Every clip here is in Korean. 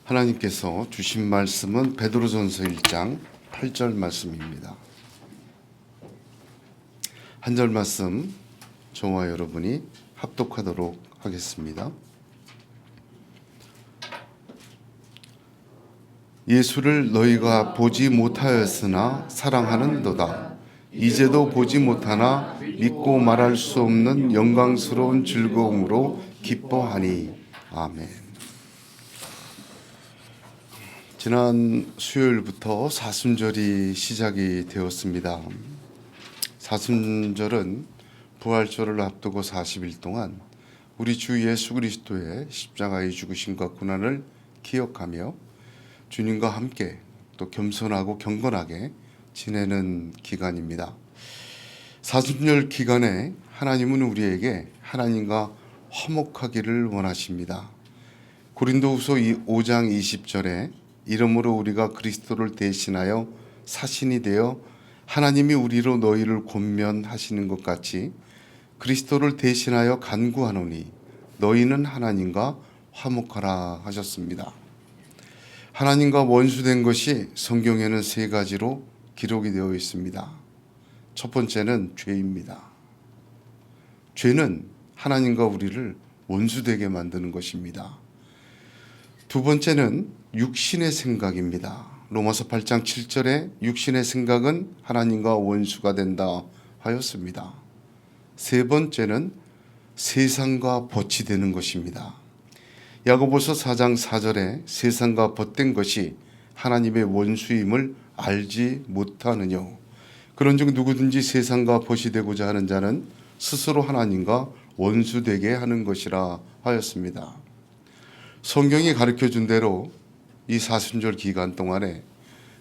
하나님께서 주신 말씀은 베드로전서 1장 8절 말씀입니다. 한 절 말씀 저와 여러분이 합독하도록 하겠습니다. 예수를 너희가 보지 못하였으나 사랑하는도다. 이제도 보지 못하나 믿고 말할 수 없는 영광스러운 즐거움으로 기뻐하니. 아멘. 지난 수요일부터 사순절이 시작이 되었습니다. 사순절은 부활절을 앞두고 40일 동안 우리 주 예수 그리스도의 십자가의 죽으심과 고난을 기억하며 주님과 함께 또 겸손하고 경건하게 지내는 기간입니다. 사순절 기간에 하나님은 우리에게 하나님과 화목하기를 원하십니다. 고린도후서 5장 20절에 이러므로 우리가 그리스도를 대신하여 사신이 되어 하나님이 우리로 너희를 권면하시는 것 같이 그리스도를 대신하여 간구하노니 너희는 하나님과 화목하라 하셨습니다. 하나님과 원수된 것이 성경에는 세 가지로 기록이 되어 있습니다. 첫 번째는 죄입니다. 죄는 하나님과 우리를 원수되게 만드는 것입니다. 두 번째는 육신의 생각입니다. 로마서 8장 7절에 육신의 생각은 하나님과 원수가 된다 하였습니다. 세 번째는 세상과 벗이 되는 것입니다. 야고보서 4장 4절에 세상과 벗된 것이 하나님의 원수임을 알지 못하느냐. 그런즉 누구든지 세상과 벗이 되고자 하는 자는 스스로 하나님과 원수되게 하는 것이라 하였습니다. 성경이 가르쳐준 대로 이 사순절 기간 동안에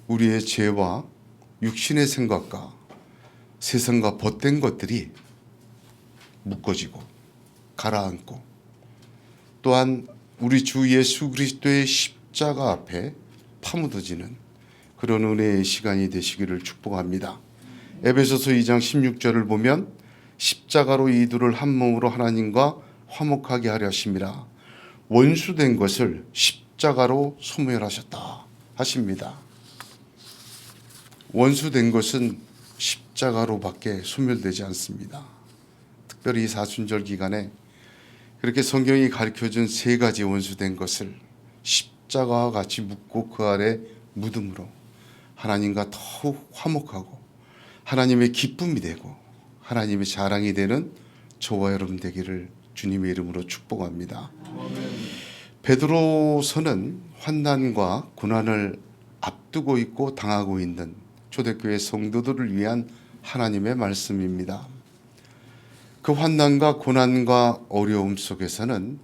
우리의 죄와 육신의 생각과 세상과 벗된 것들이 묶어지고 가라앉고 또한 우리 주 예수 그리스도의 십자가 앞에 파묻어지는 그런 은혜의 시간이 되시기를 축복합니다. 에베소서 2장 16절을 보면 십자가로 이들을 한 몸으로 하나님과 화목하게 하려 하심이라 원수된 것을 십자가로 소멸하셨다 하십니다. 원수된 것은 십자가로밖에 소멸되지 않습니다. 특별히 사순절 기간에 그렇게 성경이 가르쳐준 세 가지 원수된 것을 십자가와 같이 묶고 그 아래 무덤으로 하나님과 더욱 화목하고 하나님의 기쁨이 되고 하나님의 자랑이 되는 저와 여러분 되기를 주님의 이름으로 축복합니다. 베드로서는 환난과 고난을 앞두고 있고 당하고 있는 초대교회 성도들을 위한 하나님의 말씀입니다. 그 환난과 고난과 어려움 속에서는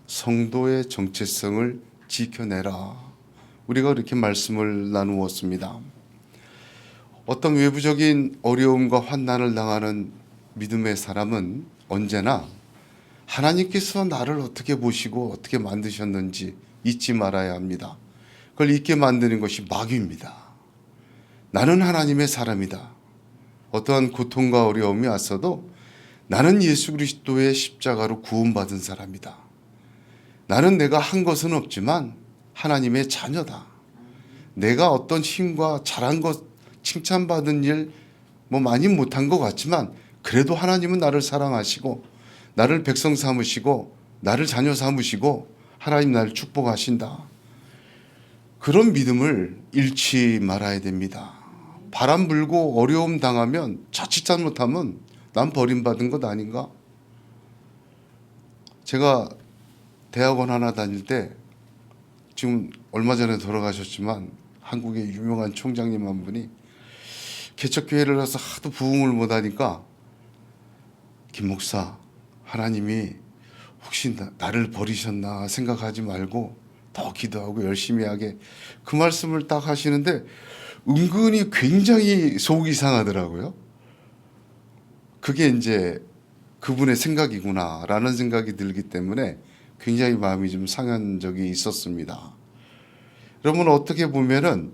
성도의 정체성을 지켜내라. 우리가 그렇게 말씀을 나누었습니다. 어떤 외부적인 어려움과 환난을 당하는 믿음의 사람은 언제나 하나님께서 나를 어떻게 보시고 어떻게 만드셨는지 잊지 말아야 합니다. 그걸 잊게 만드는 것이 마귀입니다. 나는 하나님의 사람이다. 어떠한 고통과 어려움이 왔어도 나는 예수 그리스도의 십자가로 구원받은 사람이다. 나는 내가 한 것은 없지만 하나님의 자녀다. 내가 어떤 힘과 잘한 것, 칭찬받은 일 많이 못한 것 같지만 그래도 하나님은 나를 사랑하시고 나를 백성 삼으시고 나를 자녀 삼으시고 하나님 나를 축복하신다. 그런 믿음을 잃지 말아야 됩니다. 바람 불고 어려움 당하면 자칫 잘못하면 난 버림받은 것 아닌가? 제가 대학원 하나 다닐 때 지금 얼마 전에 돌아가셨지만 한국의 유명한 총장님 한 분이 개척교회를 가서 하도 부흥을 못하니까 김 목사 하나님이 혹시 나를 버리셨나 생각하지 말고 더 기도하고 열심히 하게 그 말씀을 딱 하시는데 은근히 굉장히 속이 상하더라고요. 그게 이제 그분의 생각이구나라는 생각이 들기 때문에 굉장히 마음이 좀 상한 적이 있었습니다. 여러분 어떻게 보면은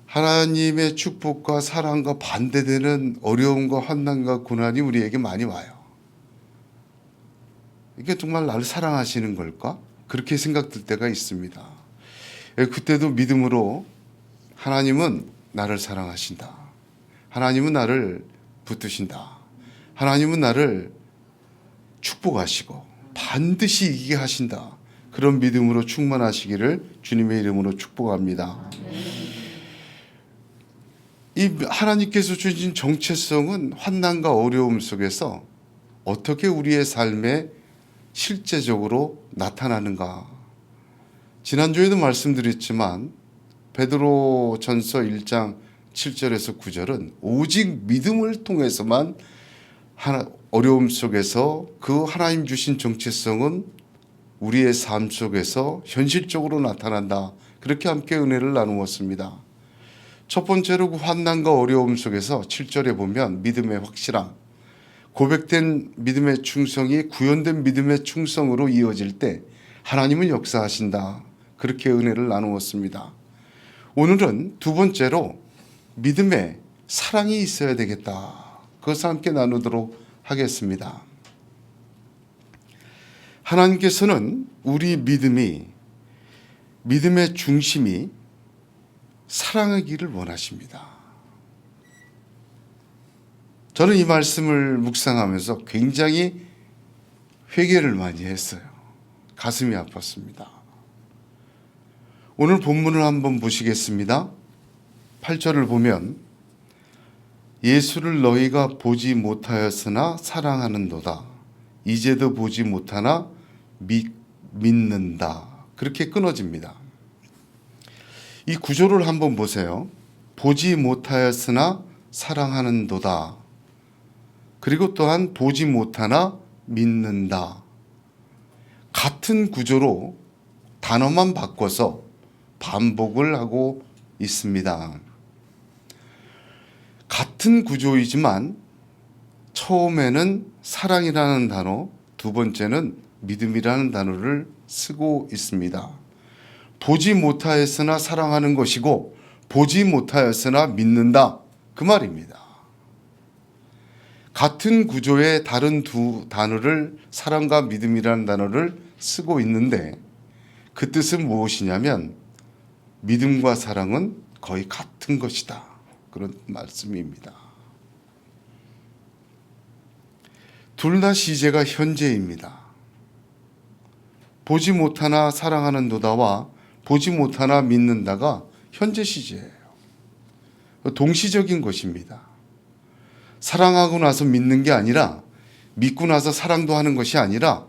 하나님의 축복과 사랑과 반대되는 어려움과 환난과 고난이 우리에게 많이 와요. 이게 정말 나를 사랑하시는 걸까? 그렇게 생각될 때가 있습니다. 그때도 믿음으로 하나님은 나를 사랑하신다. 하나님은 나를 붙드신다. 하나님은 나를 축복하시고 반드시 이기게 하신다. 그런 믿음으로 충만하시기를 주님의 이름으로 축복합니다. 이 하나님께서 주신 정체성은 환난과 어려움 속에서 어떻게 우리의 삶에 실제적으로 나타나는가. 지난주에도 말씀드렸지만 베드로전서 1장 7절에서 9절은 오직 믿음을 통해서만 어려움 속에서 그 하나님 주신 정체성은 우리의 삶 속에서 현실적으로 나타난다. 그렇게 함께 은혜를 나누었습니다. 첫 번째로 그 환난과 어려움 속에서 7절에 보면 믿음의 확실함, 고백된 믿음의 충성이 구현된 믿음의 충성으로 이어질 때 하나님은 역사하신다. 그렇게 은혜를 나누었습니다. 오늘은 두 번째로 믿음에 사랑이 있어야 되겠다. 그것을 함께 나누도록 하겠습니다. 하나님께서는 우리 믿음의 중심이 사랑하기를 원하십니다. 저는 이 말씀을 묵상하면서 굉장히 회개를 많이 했어요. 가슴이 아팠습니다. 오늘 본문을 한번 보시겠습니다. 8절을 보면 예수를 너희가 보지 못하였으나 사랑하는도다. 이제도 보지 못하나 믿는다. 그렇게 끊어집니다. 이 구조를 한번 보세요. 보지 못하였으나 사랑하는도다. 그리고 또한 보지 못하나 믿는다. 같은 구조로 단어만 바꿔서 반복을 하고 있습니다. 같은 구조이지만 처음에는 사랑이라는 단어, 두 번째는 믿음이라는 단어를 쓰고 있습니다. 보지 못하였으나 사랑하는 것이고 보지 못하였으나 믿는다. 그 말입니다. 같은 구조의 다른 두 단어를 사랑과 믿음이라는 단어를 쓰고 있는데 그 뜻은 무엇이냐면 믿음과 사랑은 거의 같은 것이다. 그런 말씀입니다. 둘 다 시제가 현재입니다. 보지 못하나 사랑하는도다와 보지 못하나 믿는다가 현재 시제예요. 동시적인 것입니다. 사랑하고 나서 믿는 게 아니라 믿고 나서 사랑도 하는 것이 아니라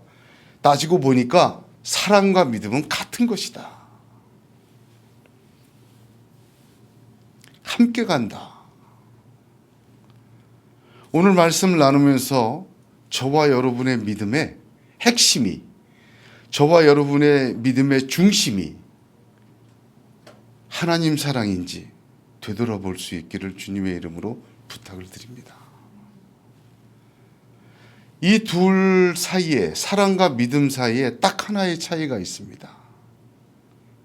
따지고 보니까 사랑과 믿음은 같은 것이다. 함께 간다. 오늘 말씀을 나누면서 저와 여러분의 믿음의 핵심이, 저와 여러분의 믿음의 중심이 하나님 사랑인지 되돌아볼 수 있기를 주님의 이름으로 부탁을 드립니다. 이 둘 사이에, 사랑과 믿음 사이에 딱 하나의 차이가 있습니다.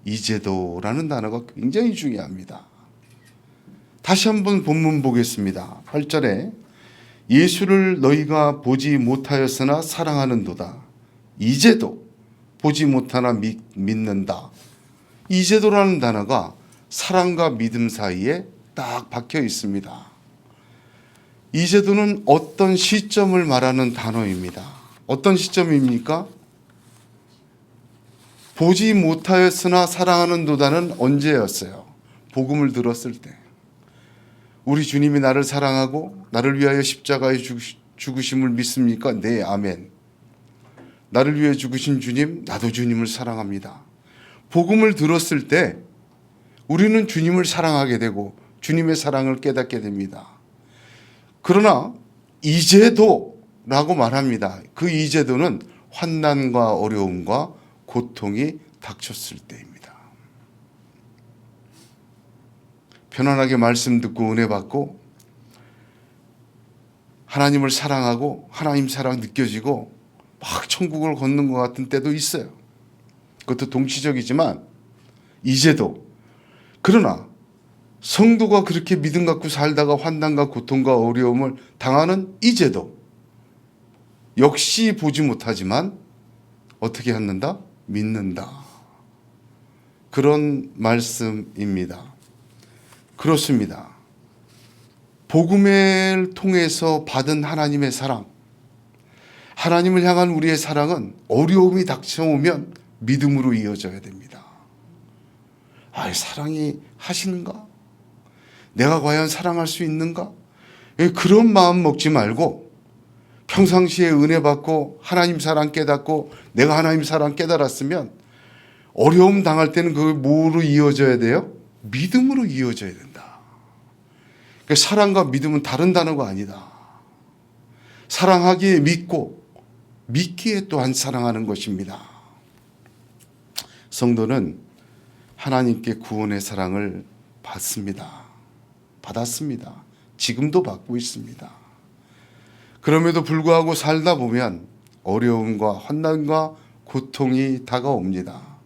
이제도라는 단어가 굉장히 중요합니다. 다시 한번 본문 보겠습니다. 8절에 예수를 너희가 보지 못하였으나 사랑하는도다. 이제도 보지 못하나 믿는다. 이제도라는 단어가 사랑과 믿음 사이에 딱 박혀 있습니다. 이제도는 어떤 시점을 말하는 단어입니다. 어떤 시점입니까? 보지 못하였으나 사랑하는도다는 언제였어요? 복음을 들었을 때. 우리 주님이 나를 사랑하고 나를 위하여 십자가에 죽으심을 믿습니까? 네, 아멘. 나를 위해 죽으신 주님, 나도 주님을 사랑합니다. 복음을 들었을 때 우리는 주님을 사랑하게 되고 주님의 사랑을 깨닫게 됩니다. 그러나 이제도 라고 말합니다. 그 이제도는 환난과 어려움과 고통이 닥쳤을 때입니다. 편안하게 말씀 듣고 은혜 받고 하나님을 사랑하고 하나님 사랑 느껴지고 막 천국을 걷는 것 같은 때도 있어요. 그것도 동시적이지만 이제도. 그러나 성도가 그렇게 믿음 갖고 살다가 환난과 고통과 어려움을 당하는 이제도 역시 보지 못하지만 어떻게 갖는다? 믿는다. 그런 말씀입니다. 그렇습니다. 복음을 통해서 받은 하나님의 사랑, 하나님을 향한 우리의 사랑은 어려움이 닥쳐오면 믿음으로 이어져야 됩니다. 사랑이 하시는가? 내가 과연 사랑할 수 있는가? 그런 마음 먹지 말고 평상시에 은혜 받고 하나님 사랑 깨닫고 내가 하나님 사랑 깨달았으면 어려움 당할 때는 그게 뭐로 이어져야 돼요? 믿음으로 이어져야 된다. 사랑과 믿음은 다른 단어가 아니다. 사랑하기에 믿고 믿기에 또한 사랑하는 것입니다. 성도는 하나님께 구원의 사랑을 받았습니다. 지금도 받고 있습니다. 그럼에도 불구하고 살다 보면 어려움과 환난과 고통이 다가옵니다.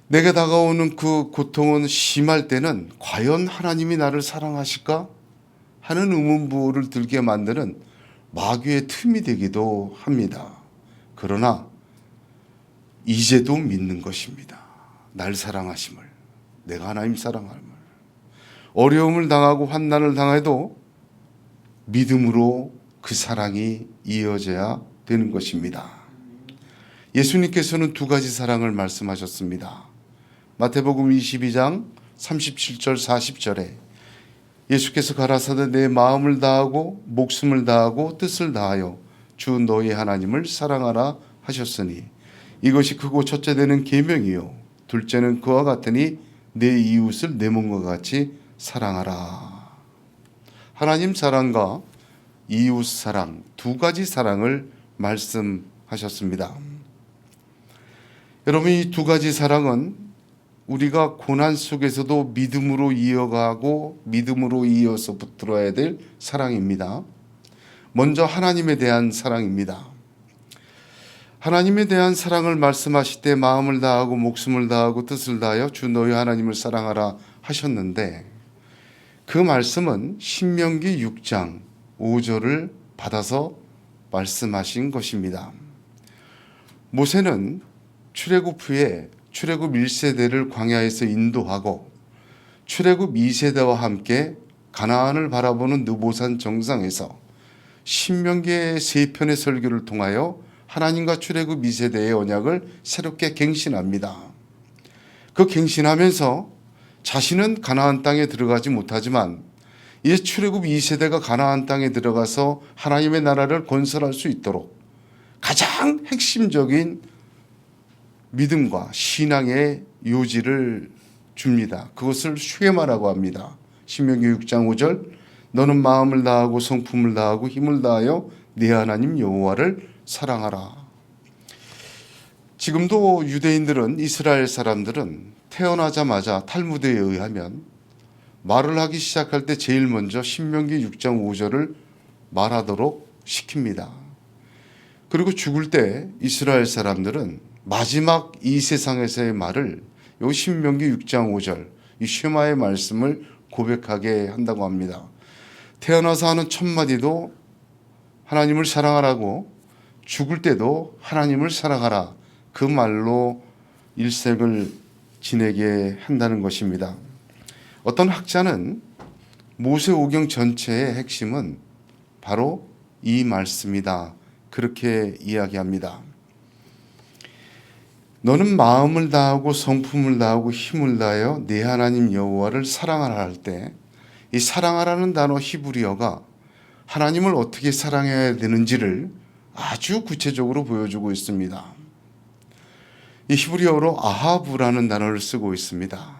내게 다가오는 그 고통은 심할 때는 과연 하나님이 나를 사랑하실까 하는 의문부호를 들게 만드는 마귀의 틈이 되기도 합니다. 그러나 이제도 믿는 것입니다. 날 사랑하심을, 내가 하나님 사랑함을. 어려움을 당하고 환난을 당해도 믿음으로 그 사랑이 이어져야 되는 것입니다. 예수님께서는 두 가지 사랑을 말씀하셨습니다. 마태복음 22장 37절 40절에 예수께서 가라사대 내 마음을 다하고 목숨을 다하고 뜻을 다하여 주 너희 하나님을 사랑하라 하셨으니 이것이 크고 첫째 되는 계명이요 둘째는 그와 같으니 내 이웃을 내 몸과 같이 사랑하라. 하나님 사랑과 이웃 사랑 두 가지 사랑을 말씀하셨습니다. 여러분, 이 두 가지 사랑은 우리가 고난 속에서도 믿음으로 이어가고 믿음으로 이어서 붙들어야 될 사랑입니다. 먼저 하나님에 대한 사랑입니다. 하나님에 대한 사랑을 말씀하실 때 마음을 다하고 목숨을 다하고 뜻을 다하여 주 너희 하나님을 사랑하라 하셨는데 그 말씀은 신명기 6장 5절을 받아서 말씀하신 것입니다. 모세는 출애굽 후에 출애굽 1세대를 광야에서 인도하고 출애굽 2세대와 함께 가나안을 바라보는 느보산 정상에서 신명기의 3편의 설교를 통하여 하나님과 출애굽 2세대의 언약을 새롭게 갱신합니다. 그 갱신하면서 자신은 가나안 땅에 들어가지 못하지만 이제 출애굽 2세대가 가나안 땅에 들어가서 하나님의 나라를 건설할 수 있도록 가장 핵심적인 믿음과 신앙의 요지를 줍니다. 그것을 쉐마라고 합니다. 신명기 6장 5절 너는 마음을 다하고 성품을 다하고 힘을 다하여 네 하나님 여호와를 사랑하라. 지금도 유대인들은 이스라엘 사람들은 태어나자마자 탈무드에 의하면 말을 하기 시작할 때 제일 먼저 신명기 6장 5절을 말하도록 시킵니다. 그리고 죽을 때 이스라엘 사람들은 마지막 이 세상에서의 말을 요 신명기 6장 5절 이 쉐마의 말씀을 고백하게 한다고 합니다. 태어나서 하는 첫 마디도 하나님을 사랑하라고 죽을 때도 하나님을 사랑하라 그 말로 일생을 지내게 한다는 것입니다. 어떤 학자는 모세오경 전체의 핵심은 바로 이 말씀이다 그렇게 이야기합니다. 너는 마음을 다하고 성품을 다하고 힘을 다하여 네 하나님 여호와를 사랑하라 할 때 이 사랑하라는 단어 히브리어가 하나님을 어떻게 사랑해야 되는지를 아주 구체적으로 보여주고 있습니다. 이 히브리어로 아하브라는 단어를 쓰고 있습니다.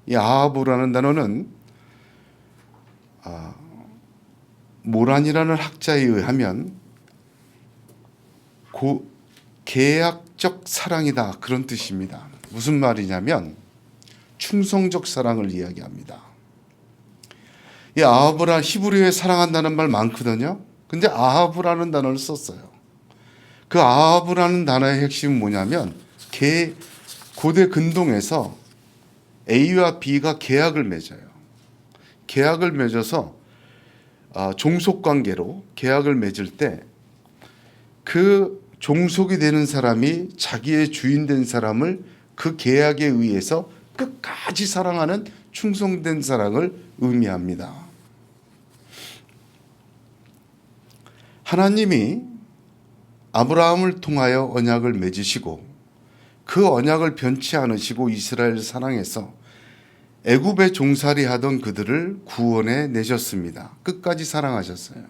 이 아하브라는 단어는 모란이라는 학자에 의하면 계약적 사랑이다 그런 뜻입니다. 무슨 말이냐면 충성적 사랑을 이야기합니다. 이 아하브라 히브리어에 사랑한다는 말 많거든요. 근데 아하브라는 단어를 썼어요. 그 아하브라는 단어의 핵심은 뭐냐면 고대 근동에서 A와 B가 계약을 맺어요. 계약을 맺어서 종속관계로 계약을 맺을 때 그 종속이 되는 사람이 자기의 주인 된 사람을 그 계약에 의해서 끝까지 사랑하는 충성된 사랑을 의미합니다. 하나님이 아브라함을 통하여 언약을 맺으시고 그 언약을 변치 않으시고 이스라엘을 사랑해서 애굽에 종살이 하던 그들을 구원해 내셨습니다. 끝까지 사랑하셨어요.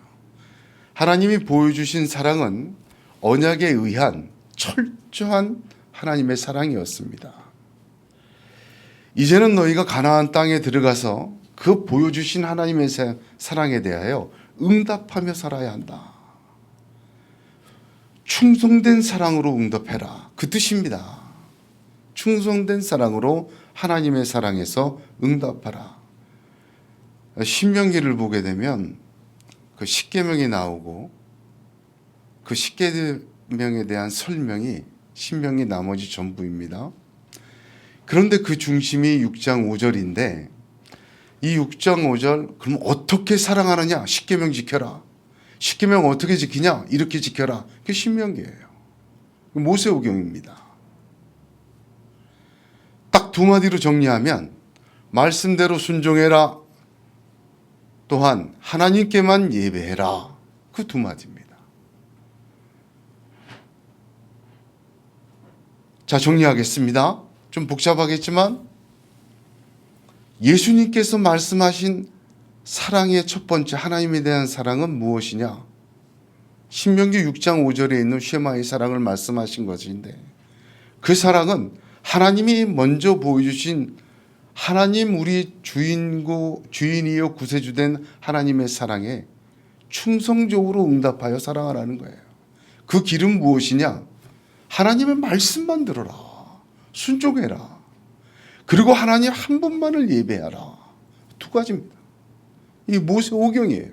하나님이 보여주신 사랑은 언약에 의한 철저한 하나님의 사랑이었습니다. 이제는 너희가 가나안 땅에 들어가서 그 보여주신 하나님의 사랑에 대하여 응답하며 살아야 한다. 충성된 사랑으로 응답해라. 그 뜻입니다. 충성된 사랑으로 하나님의 사랑에서 응답하라. 신명기를 보게 되면 그 십계명이 나오고 그 십계명에 대한 설명이 신명기 나머지 전부입니다. 그런데 그 중심이 6장 5절인데 이 6장 5절 그럼 어떻게 사랑하느냐? 십계명 지켜라. 십계명 어떻게 지키냐? 이렇게 지켜라. 그게 신명기예요. 모세오경입니다. 딱 두 마디로 정리하면 말씀대로 순종해라. 또한 하나님께만 예배해라. 그 두 마디입니다. 자, 정리하겠습니다. 좀 복잡하겠지만 예수님께서 말씀하신 사랑의 첫 번째 하나님에 대한 사랑은 무엇이냐? 신명기 6장 5절에 있는 쉐마의 사랑을 말씀하신 것인데 그 사랑은 하나님이 먼저 보여주신 하나님 우리 주인이요 구세주된 하나님의 사랑에 충성적으로 응답하여 사랑하라는 거예요. 그 길은 무엇이냐? 하나님의 말씀만 들어라. 순종해라. 그리고 하나님 한 분만을 예배하라. 두 가지입니다. 이 모세오경이에요.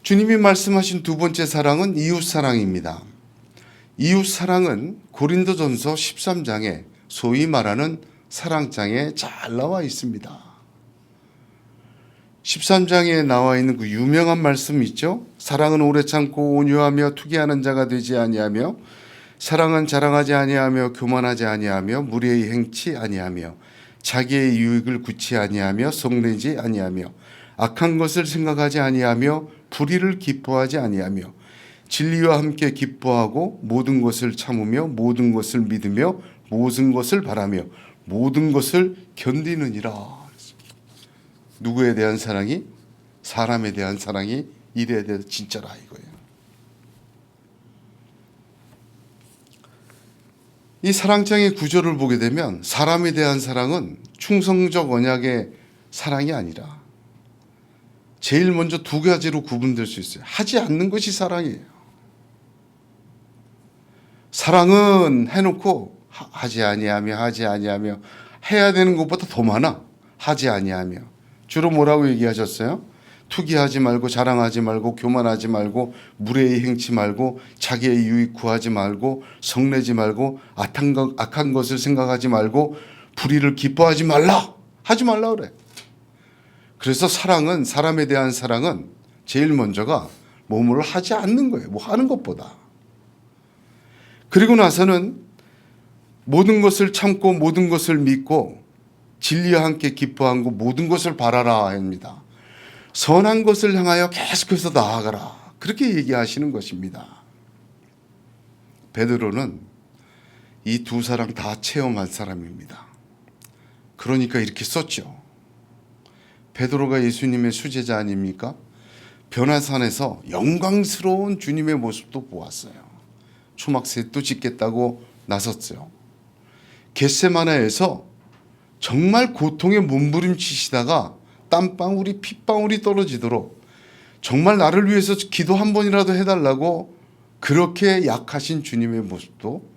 주님이 말씀하신 두 번째 사랑은 이웃사랑입니다. 이웃사랑은 고린도전서 13장에 소위 말하는 사랑장에 잘 나와 있습니다. 13장에 나와 있는 그 유명한 말씀 있죠? 사랑은 오래 참고 온유하며 투기하는 자가 되지 아니하며 사랑은 자랑하지 아니하며 교만하지 아니하며 무례히 행치 아니하며 자기의 유익을 굳이 아니하며 성내지 아니하며 악한 것을 생각하지 아니하며 불의를 기뻐하지 아니하며 진리와 함께 기뻐하고 모든 것을 참으며 모든 것을 믿으며 모든 것을 바라며 모든 것을 견디느니라. 누구에 대한 사랑이? 사람에 대한 사랑이 일에 대한 진짜라 이거예요. 이 사랑장의 구조를 보게 되면 사람에 대한 사랑은 충성적 언약의 사랑이 아니라 제일 먼저 두 가지로 구분될 수 있어요. 하지 않는 것이 사랑이에요. 사랑은 해놓고 하지 아니하며 해야 되는 것보다 더 많아. 하지 아니하며. 주로 뭐라고 얘기하셨어요? 투기하지 말고 자랑하지 말고 교만하지 말고 무례히 행치 말고 자기의 유익 구하지 말고 성내지 말고 악한 것을 생각하지 말고 불의를 기뻐하지 말라. 하지 말라 그래. 그래서 사랑은 사람에 대한 사랑은 제일 먼저가 뭐뭐를 하지 않는 거예요. 뭐 하는 것보다. 그리고 나서는 모든 것을 참고 모든 것을 믿고 진리와 함께 기뻐하고 모든 것을 바라라 합니다. 선한 것을 향하여 계속해서 나아가라. 그렇게 얘기하시는 것입니다. 베드로는 이 두 사랑 다 체험한 사람입니다. 그러니까 이렇게 썼죠. 베드로가 예수님의 수제자 아닙니까? 변화산에서 영광스러운 주님의 모습도 보았어요. 초막셋도 짓겠다고 나섰어요. 겟세마네에서 정말 고통에 몸부림치시다가 땀방울이 핏방울이 떨어지도록 정말 나를 위해서 기도 한 번이라도 해달라고 그렇게 약하신 주님의 모습도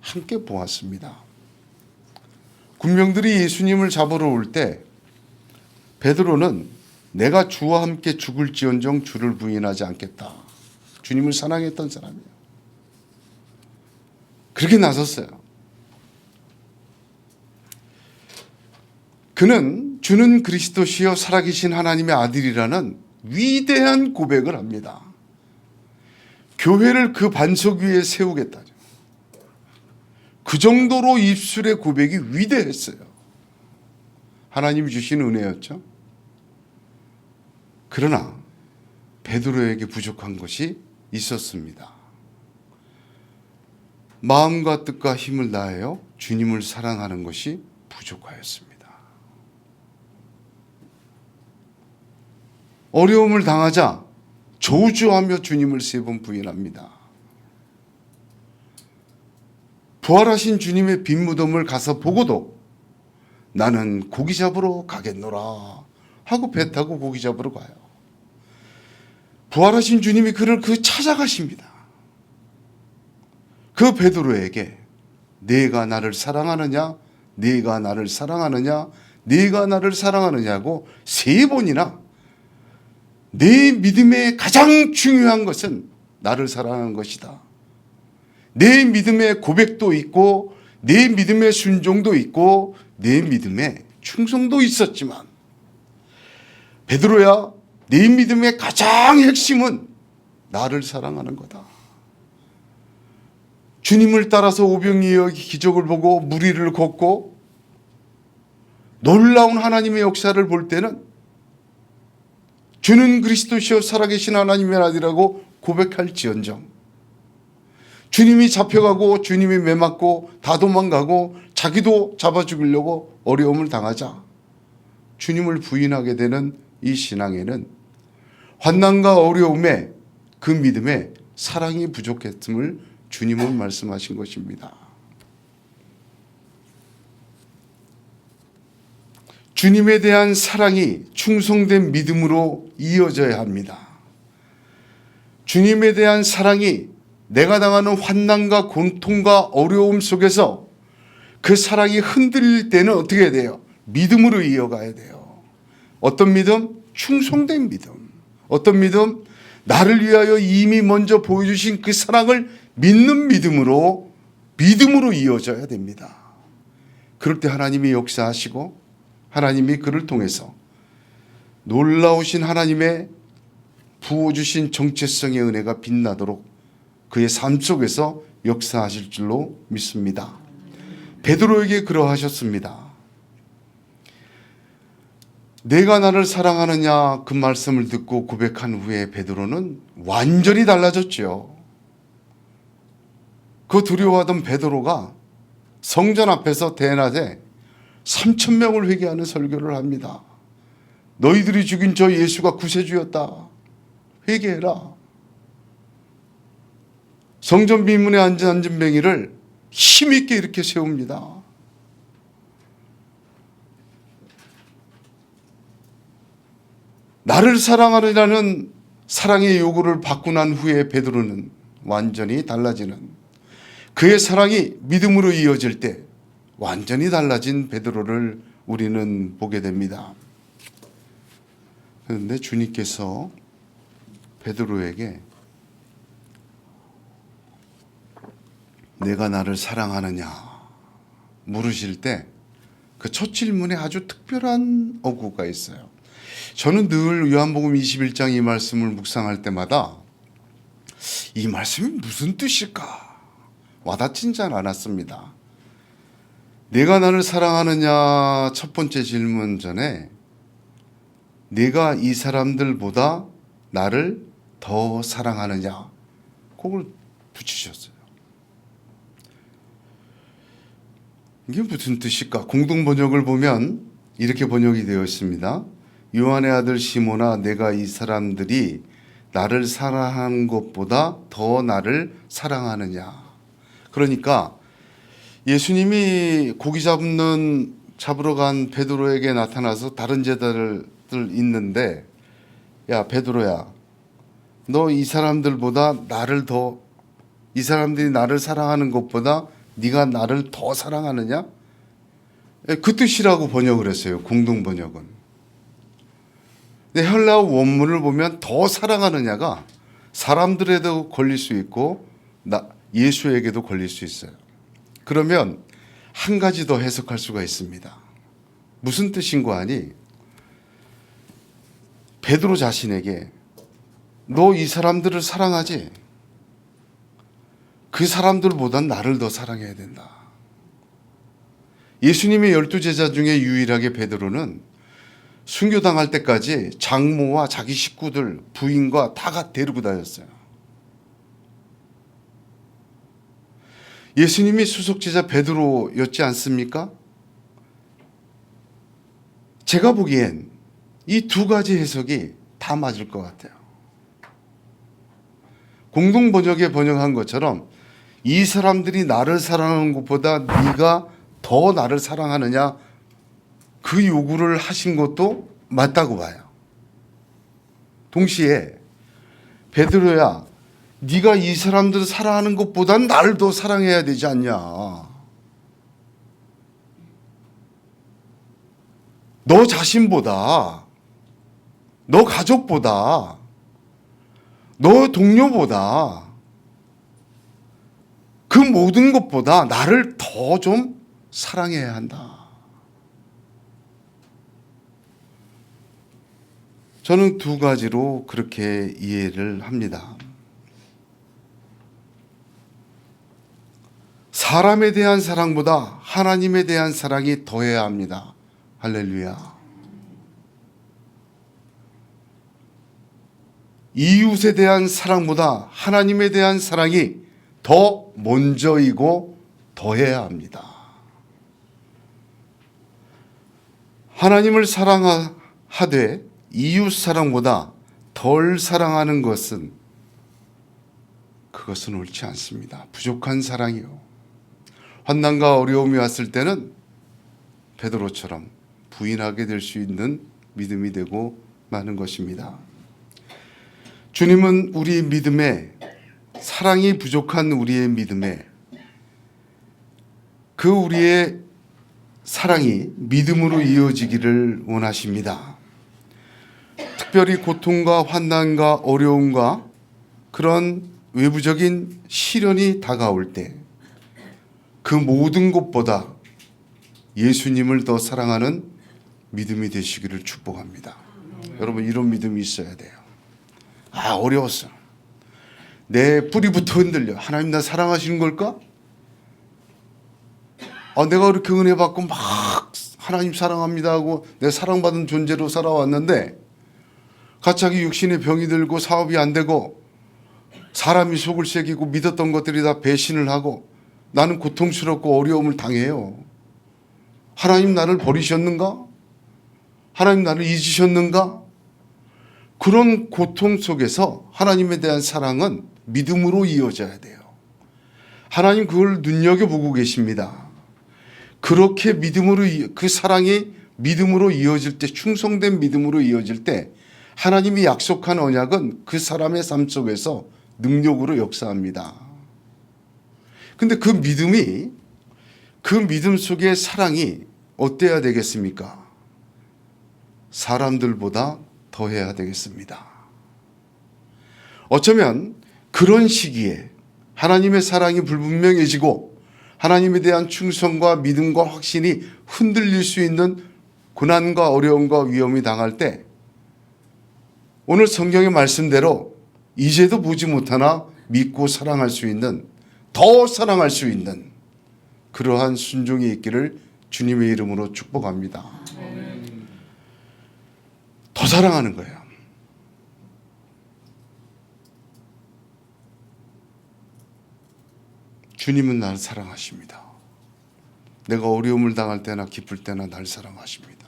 함께 보았습니다. 군병들이 예수님을 잡으러 올 때 베드로는 내가 주와 함께 죽을지언정 주를 부인하지 않겠다. 주님을 사랑했던 사람이에요. 그렇게 나섰어요. 그는 주는 그리스도시요 살아계신 하나님의 아들이라는 위대한 고백을 합니다. 교회를 그 반석 위에 세우겠다. 그 정도로 입술의 고백이 위대했어요. 하나님이 주신 은혜였죠. 그러나 베드로에게 부족한 것이 있었습니다. 마음과 뜻과 힘을 다하여 주님을 사랑하는 것이 부족하였습니다. 어려움을 당하자 저주하며 주님을 3번 부인합니다. 부활하신 주님의 빈 무덤을 가서 보고도 나는 고기 잡으러 가겠노라 하고 배 타고 고기 잡으러 가요. 부활하신 주님이 그를 찾아가십니다. 그 베드로에게 네가 나를 사랑하느냐, 네가 나를 사랑하느냐, 네가 나를 사랑하느냐고 3번이나 내 믿음의 가장 중요한 것은 나를 사랑하는 것이다. 내 믿음의 고백도 있고 내 믿음의 순종도 있고 내 믿음의 충성도 있었지만 베드로야, 네 믿음의 가장 핵심은 나를 사랑하는 거다. 주님을 따라서 오병이어의 기적을 보고 무리를 걷고 놀라운 하나님의 역사를 볼 때는 주는 그리스도시요 살아계신 하나님의 아들이라고 고백할지언정 주님이 잡혀가고 주님이 매맞고 다 도망가고 자기도 잡아 죽이려고 어려움을 당하자 주님을 부인하게 되는 이 신앙에는 환난과 어려움에 그 믿음에 사랑이 부족했음을 주님은 말씀하신 것입니다. 주님에 대한 사랑이 충성된 믿음으로 이어져야 합니다. 주님에 대한 사랑이 내가 당하는 환난과 고통과 어려움 속에서 그 사랑이 흔들릴 때는 어떻게 해야 돼요? 믿음으로 이어가야 돼요. 어떤 믿음? 충성된 믿음. 어떤 믿음? 나를 위하여 이미 먼저 보여주신 그 사랑을 믿는 믿음으로 이어져야 됩니다. 그럴 때 하나님이 역사하시고 하나님이 그를 통해서 놀라우신 하나님의 부어주신 정체성의 은혜가 빛나도록 그의 삶 속에서 역사하실 줄로 믿습니다. 베드로에게 그러하셨습니다. 내가 나를 사랑하느냐 그 말씀을 듣고 고백한 후에 베드로는 완전히 달라졌죠. 그 두려워하던 베드로가 성전 앞에서 대낮에 3,000명을 회개하는 설교를 합니다. 너희들이 죽인 저 예수가 구세주였다. 회개해라. 성전 비문에 앉은 안전뱅이를 힘있게 이렇게 세웁니다. 나를 사랑하리라는 사랑의 요구를 받고 난 후에 베드로는 완전히 달라지는 그의 사랑이 믿음으로 이어질 때 완전히 달라진 베드로를 우리는 보게 됩니다. 그런데 주님께서 베드로에게 내가 나를 사랑하느냐 물으실 때 그 첫 질문에 아주 특별한 어구가 있어요. 저는 늘 요한복음 21장 이 말씀을 묵상할 때마다 이 말씀이 무슨 뜻일까 와닿지는 않았습니다. 내가 나를 사랑하느냐 첫 번째 질문 전에 내가 이 사람들보다 나를 더 사랑하느냐 그걸 붙이셨어요. 이게 무슨 뜻일까? 공동 번역을 보면 이렇게 번역이 되어 있습니다. 요한의 아들 시몬아, 내가 이 사람들이 나를 사랑한 것보다 더 나를 사랑하느냐. 그러니까 예수님이 고기 잡으러 간 베드로에게 나타나서 다른 제자들 있는데 야 베드로야, 너 이 사람들보다 이 사람들이 나를 사랑하는 것보다 네가 나를 더 사랑하느냐? 그 뜻이라고 번역을 했어요. 공동 번역은. 근데 헬라어 원문을 보면 더 사랑하느냐가 사람들에도 걸릴 수 있고 예수에게도 걸릴 수 있어요. 그러면 한 가지 더 해석할 수가 있습니다. 무슨 뜻인가 하니 베드로 자신에게 너 이 사람들을 사랑하지? 그 사람들보단 나를 더 사랑해야 된다. 예수님의 12제자 중에 유일하게 베드로는 순교당할 때까지 장모와 자기 식구들, 부인과 다 데리고 다녔어요. 예수님이 수석제자 베드로였지 않습니까? 제가 보기엔 이 두 가지 해석이 다 맞을 것 같아요. 공동 번역에 번역한 것처럼 이 사람들이 나를 사랑하는 것보다 네가 더 나를 사랑하느냐, 그 요구를 하신 것도 맞다고 봐요. 동시에 베드로야, 네가 이 사람들을 사랑하는 것보다 나를 더 사랑해야 되지 않냐. 너 자신보다, 너 가족보다, 너 동료보다, 그 모든 것보다 나를 더 좀 사랑해야 한다. 저는 두 가지로 그렇게 이해를 합니다. 사람에 대한 사랑보다 하나님에 대한 사랑이 더해야 합니다. 할렐루야. 이웃에 대한 사랑보다 하나님에 대한 사랑이 더 먼저이고 더해야 합니다. 하나님을 사랑하되 이웃 사랑보다 덜 사랑하는 것은, 그것은 옳지 않습니다. 부족한 사랑이요. 환난과 어려움이 왔을 때는 베드로처럼 부인하게 될 수 있는 믿음이 되고 마는 것입니다. 주님은 우리 믿음에, 사랑이 부족한 우리의 믿음에, 그 우리의 사랑이 믿음으로 이어지기를 원하십니다. 특별히 고통과 환난과 어려움과 그런 외부적인 시련이 다가올 때 그 모든 것보다 예수님을 더 사랑하는 믿음이 되시기를 축복합니다. 여러분, 이런 믿음이 있어야 돼요. 어려웠어. 내 뿌리부터 흔들려. 하나님 나 사랑하시는 걸까? 내가 그렇게 은혜 받고 막 하나님 사랑합니다 하고 내 사랑받은 존재로 살아왔는데 갑자기 육신의 병이 들고 사업이 안 되고 사람이 속을 새기고 믿었던 것들이 다 배신을 하고 나는 고통스럽고 어려움을 당해요. 하나님 나를 버리셨는가? 하나님 나를 잊으셨는가? 그런 고통 속에서 하나님에 대한 사랑은 믿음으로 이어져야 돼요. 하나님 그걸 눈여겨보고 계십니다. 그렇게 믿음으로, 그 사랑이 믿음으로 이어질 때, 충성된 믿음으로 이어질 때 하나님이 약속한 언약은 그 사람의 삶 속에서 능력으로 역사합니다. 근데 그 믿음이, 그 믿음 속의 사랑이 어때야 되겠습니까? 사람들보다 더해야 되겠습니다. 어쩌면 그런 시기에 하나님의 사랑이 불분명해지고 하나님에 대한 충성과 믿음과 확신이 흔들릴 수 있는 고난과 어려움과 위험이 당할 때 오늘 성경의 말씀대로 이제도 보지 못하나 믿고 사랑할 수 있는, 더 사랑할 수 있는 그러한 순종이 있기를 주님의 이름으로 축복합니다. 더 사랑하는 거예요. 주님은 나를 사랑하십니다. 내가 어려움을 당할 때나 기쁠 때나 날 사랑하십니다.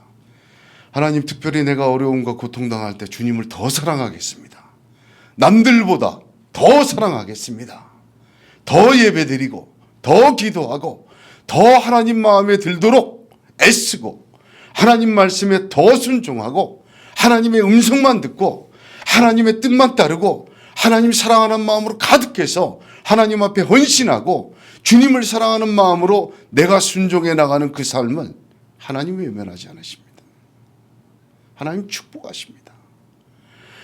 하나님, 특별히 내가 어려움과 고통당할 때 주님을 더 사랑하겠습니다. 남들보다 더 사랑하겠습니다. 더 예배드리고 더 기도하고 더 하나님 마음에 들도록 애쓰고 하나님 말씀에 더 순종하고 하나님의 음성만 듣고 하나님의 뜻만 따르고 하나님 사랑하는 마음으로 가득해서 하나님 앞에 헌신하고 주님을 사랑하는 마음으로 내가 순종해 나가는 그 삶은 하나님이 외면하지 않으십니다. 하나님 축복하십니다.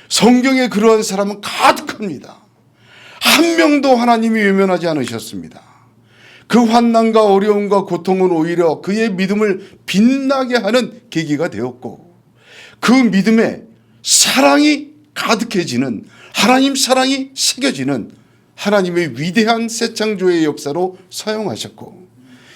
성경에 그러한 사람은 가득합니다. 한 명도 하나님이 외면하지 않으셨습니다. 그 환난과 어려움과 고통은 오히려 그의 믿음을 빛나게 하는 계기가 되었고 그 믿음에 사랑이 가득해지는, 하나님 사랑이 새겨지는 하나님의 위대한 새 창조의 역사로 사용하셨고,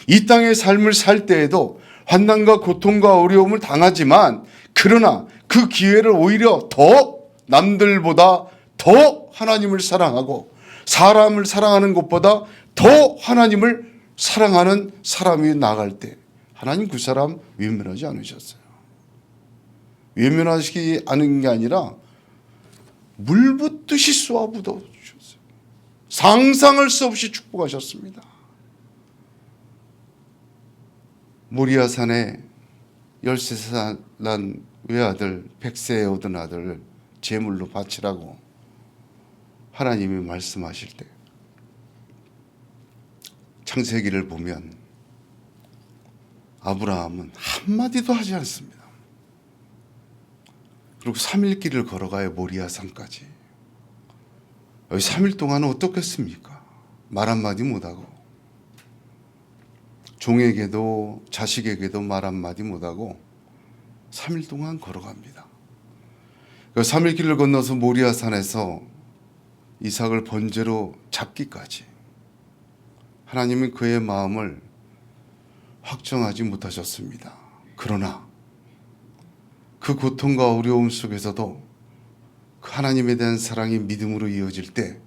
이 땅의 삶을 살 때에도 환난과 고통과 어려움을 당하지만, 그러나 그 기회를 오히려 더 남들보다 더 하나님을 사랑하고 사람을 사랑하는 것보다 더 하나님을 사랑하는 사람이 나갈 때 하나님 그 사람 외면하지 않으셨어요. 외면하시지 않은 게 아니라 물 붓듯이 쏘아붓어 주셨어요. 상상할 수 없이 축복하셨습니다. 모리아산에 13살 난 외아들, 100세에 얻은 아들을 제물로 바치라고 하나님이 말씀하실 때, 창세기를 보면 아브라함은 한마디도 하지 않습니다. 그리고 3일 길을 걸어가요. 모리아산까지. 여기 3일 동안은 어떻겠습니까? 말 한마디 못하고, 종에게도 자식에게도 말 한마디 못하고 3일 동안 걸어갑니다. 그 3일 길을 건너서 모리아산에서 이삭을 번제로 잡기까지 하나님은 그의 마음을 확정하지 못하셨습니다. 그러나 그 고통과 어려움 속에서도 그 하나님에 대한 사랑이 믿음으로 이어질 때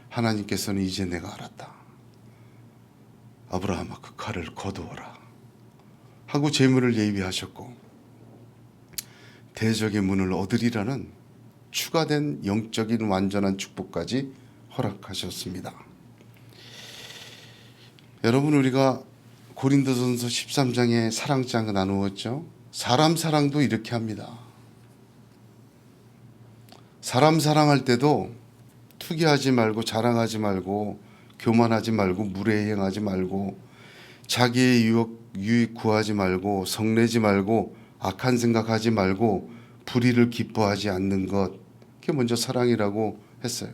하나님께서는 이제 내가 알았다. 아브라함아, 그 칼을 거두어라 하고 제물을 예비하셨고, 대적의 문을 얻으리라는 추가된 영적인 완전한 축복까지 허락하셨습니다. 여러분, 우리가 고린도전서 13장에 사랑장 나누었죠. 사람 사랑도 이렇게 합니다. 사람 사랑할 때도 투기하지 말고, 자랑하지 말고, 교만하지 말고, 무례행하지 말고, 자기의 유익 구하지 말고, 성내지 말고, 악한 생각하지 말고, 불의를 기뻐하지 않는 것, 그게 먼저 사랑이라고 했어요.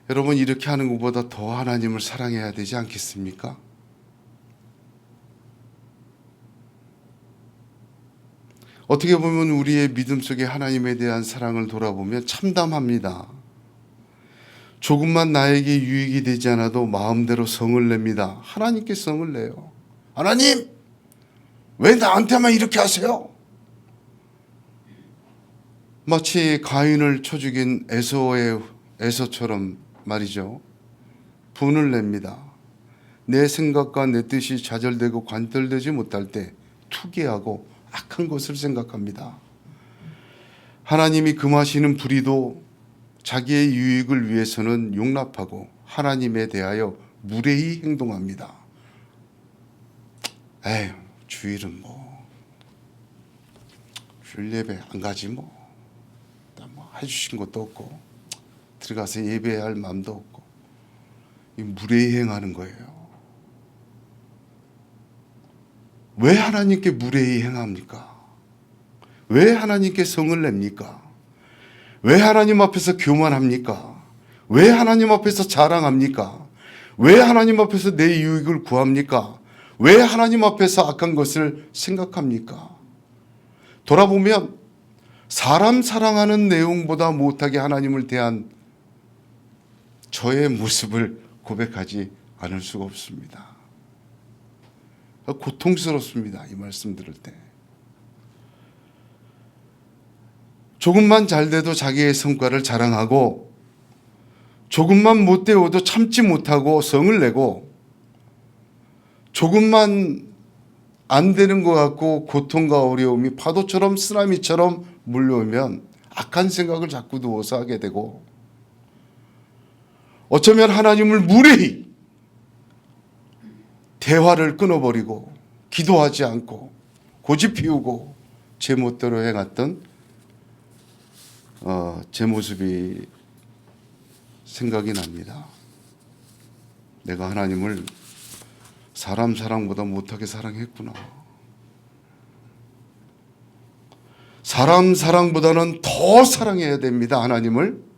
여러분, 이렇게 하는 것보다 더 하나님을 사랑해야 되지 않겠습니까? 어떻게 보면 우리의 믿음 속에 하나님에 대한 사랑을 돌아보면 참담합니다. 조금만 나에게 유익이 되지 않아도 마음대로 성을 냅니다. 하나님께 성을 내요. 하나님, 왜 나한테만 이렇게 하세요? 마치 가인을 쳐 죽인 에서처럼 말이죠. 분을 냅니다. 내 생각과 내 뜻이 좌절되고 관철되지 못할 때 투기하고 악한 것을 생각합니다. 하나님이 금하시는 불의도 자기의 유익을 위해서는 용납하고 하나님에 대하여 무례히 행동합니다. 에휴, 주일은 주일 예배 안 가지 뭐 해주신 것도 없고 들어가서 예배할 마음도 없고, 이 무례히 행하는 거예요. 왜 하나님께 무례히 행합니까? 왜 하나님께 성을 냅니까? 왜 하나님 앞에서 교만합니까? 왜 하나님 앞에서 자랑합니까? 왜 하나님 앞에서 내 유익을 구합니까? 왜 하나님 앞에서 악한 것을 생각합니까? 돌아보면 사람 사랑하는 내용보다 못하게 하나님을 대한 저의 모습을 고백하지 않을 수가 없습니다. 고통스럽습니다. 이 말씀 들을 때. 조금만 잘 돼도 자기의 성과를 자랑하고, 조금만 못 되어도 참지 못하고 성을 내고, 조금만 안 되는 것 같고 고통과 어려움이 파도처럼 쓰나미처럼 몰려오면 악한 생각을 자꾸 누워서 하게 되고, 어쩌면 하나님을 무례히 대화를 끊어버리고 기도하지 않고 고집 피우고 제 멋대로 행했던 제 모습이 생각이 납니다. 내가 하나님을 사람 사랑보다 못하게 사랑했구나. 사람 사랑보다는 더 사랑해야 됩니다. 하나님을.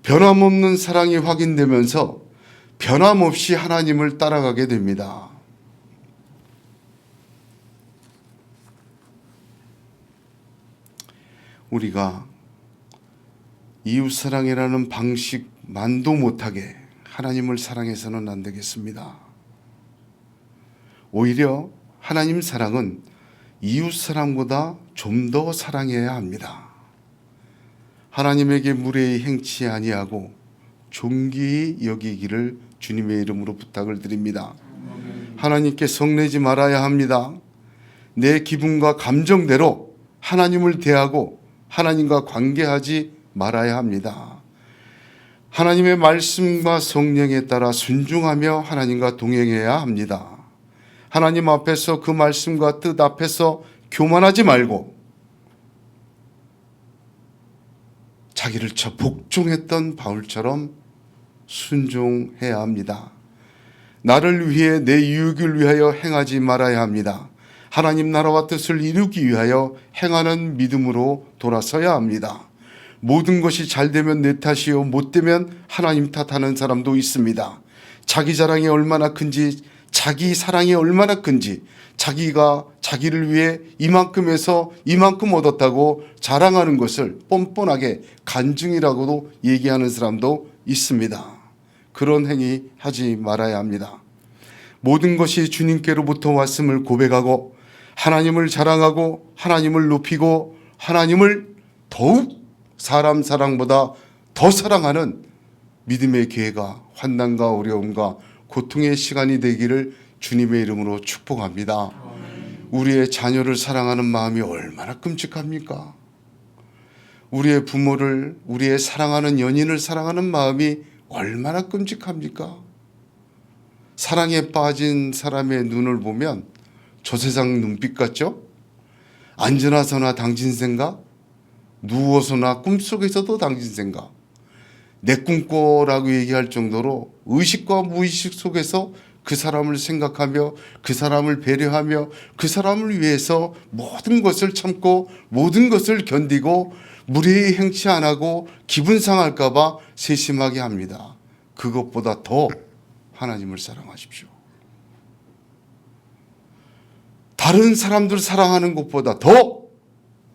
변함없는 사랑이 확인되면서 변함없이 하나님을 따라가게 됩니다. 우리가 이웃사랑이라는 방식만도 못하게 하나님을 사랑해서는 안 되겠습니다. 오히려 하나님 사랑은 이웃사랑보다 좀 더 사랑해야 합니다. 하나님에게 무례히 행치 아니하고 존귀히 여기기를 주님의 이름으로 부탁을 드립니다. 하나님께 성내지 말아야 합니다. 내 기분과 감정대로 하나님을 대하고 하나님과 관계하지 말아야 합니다. 하나님의 말씀과 성령에 따라 순종하며 하나님과 동행해야 합니다. 하나님 앞에서 그 말씀과 뜻 앞에서 교만하지 말고 자기를 쳐 복종했던 바울처럼 순종해야 합니다. 나를 위해 내 유익을 위하여 행하지 말아야 합니다. 하나님 나라와 뜻을 이루기 위하여 행하는 믿음으로 돌아서야 합니다. 모든 것이 잘 되면 내 탓이요 못 되면 하나님 탓하는 사람도 있습니다. 자기 자랑이 얼마나 큰지, 자기 사랑이 얼마나 큰지, 자기가 자기를 위해 이만큼에서 이만큼 얻었다고 자랑하는 것을 뻔뻔하게 간증이라고도 얘기하는 사람도 있습니다. 그런 행위 하지 말아야 합니다. 모든 것이 주님께로부터 왔음을 고백하고 하나님을 자랑하고 하나님을 높이고 하나님을 더욱 사람 사랑보다 더 사랑하는 믿음의 기회가 환난과 어려움과 고통의 시간이 되기를 주님의 이름으로 축복합니다. 우리의 자녀를 사랑하는 마음이 얼마나 끔찍합니까? 우리의 부모를, 우리의 사랑하는 연인을 사랑하는 마음이 얼마나 끔찍합니까? 사랑에 빠진 사람의 눈을 보면 저 세상 눈빛 같죠? 앉으나서나 당신 생각, 누워서나 꿈속에서도 당신 생각, 내 꿈꿔라고 얘기할 정도로 의식과 무의식 속에서 그 사람을 생각하며 그 사람을 배려하며 그 사람을 위해서 모든 것을 참고 모든 것을 견디고 무례히 행치 안 하고 기분 상할까 봐 세심하게 합니다. 그것보다 더 하나님을 사랑하십시오. 다른 사람들 사랑하는 것보다 더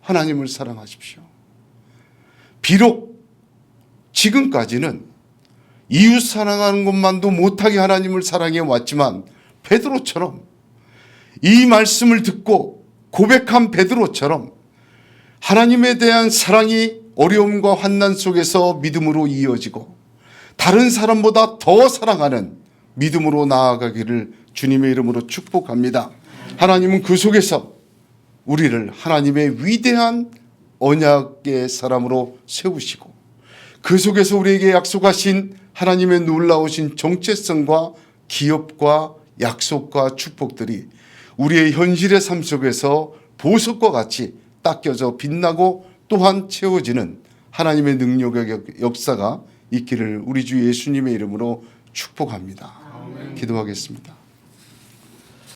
하나님을 사랑하십시오. 비록 지금까지는 이웃 사랑하는 것만도 못하게 하나님을 사랑해 왔지만 베드로처럼 이 말씀을 듣고 고백한 베드로처럼 하나님에 대한 사랑이 어려움과 환난 속에서 믿음으로 이어지고 다른 사람보다 더 사랑하는 믿음으로 나아가기를 주님의 이름으로 축복합니다. 하나님은 그 속에서 우리를 하나님의 위대한 언약의 사람으로 세우시고 그 속에서 우리에게 약속하신 하나님의 놀라우신 정체성과 기업과 약속과 축복들이 우리의 현실의 삶 속에서 보석과 같이 닦여져 빛나고 또한 채워지는 하나님의 능력의 역사가 있기를 우리 주 예수님의 이름으로 축복합니다. 기도하겠습니다.